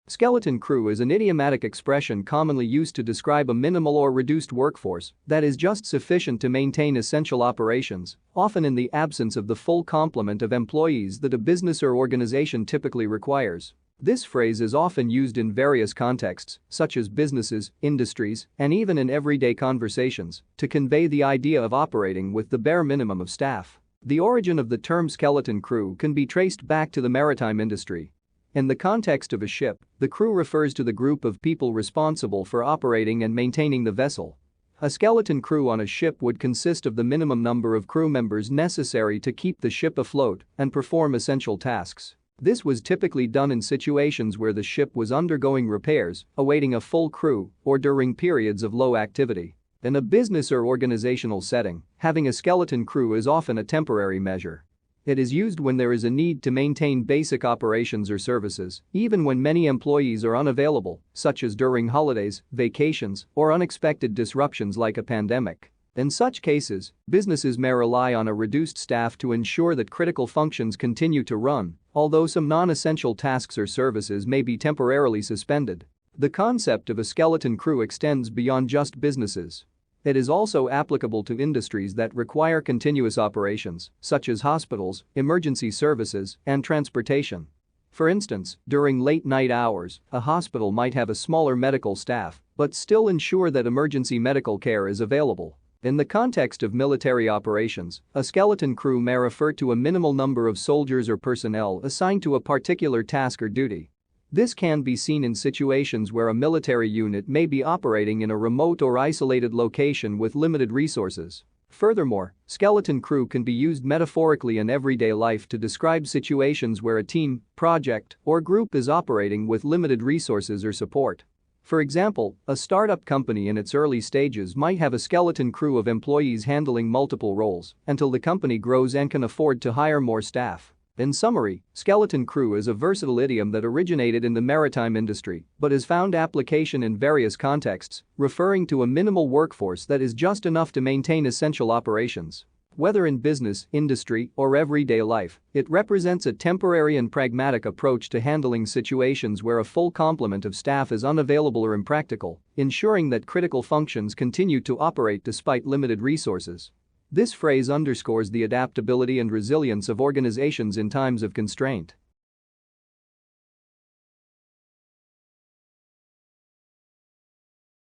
Skeleton crew is an idiomatic expression commonly used to describe a minimal or reduced workforce that is just sufficient to maintain essential operations, often in the absence of the full complement of employees that a business or organization typically requires. This phrase is often used in various contexts, such as businesses, industries, and even in everyday conversations, to convey the idea of operating with the bare minimum of staff. The origin of the term skeleton crew can be traced back to the maritime industry. In the context of a ship, the crew refers to the group of people responsible for operating and maintaining the vessel. A skeleton crew on a ship would consist of the minimum number of crew members necessary to keep the ship afloat and perform essential tasks. This was typically done in situations where the ship was undergoing repairs, awaiting a full crew, or during periods of low activity. In a business or organizational setting, having a skeleton crew is often a temporary measure. It is used when there is a need to maintain basic operations or services, even when many employees are unavailable, such as during holidays, vacations, or unexpected disruptions like a pandemic. In such cases, businesses may rely on a reduced staff to ensure that critical functions continue to run, although some non-essential tasks or services may be temporarily suspended. The concept of a skeleton crew extends beyond just businesses. It is also applicable to industries that require continuous operations, such as hospitals, emergency services, and transportation. For instance, during late-night hours, a hospital might have a smaller medical staff but still ensure that emergency medical care is available. In the context of military operations, a skeleton crew may refer to a minimal number of soldiers or personnel assigned to a particular task or duty. This can be seen in situations where a military unit may be operating in a remote or isolated location with limited resources. Furthermore, skeleton crew can be used metaphorically in everyday life to describe situations where a team, project, or group is operating with limited resources or support. For example, a startup company in its early stages might have a skeleton crew of employees handling multiple roles until the company grows and can afford to hire more staff. In summary, skeleton crew is a versatile idiom that originated in the maritime industry but has found application in various contexts, referring to a minimal workforce that is just enough to maintain essential operations. Whether in business, industry, or everyday life, it represents a temporary and pragmatic approach to handling situations where a full complement of staff is unavailable or impractical, ensuring that critical functions continue to operate despite limited resources. This phrase underscores the adaptability and resilience of organizations in times of constraint.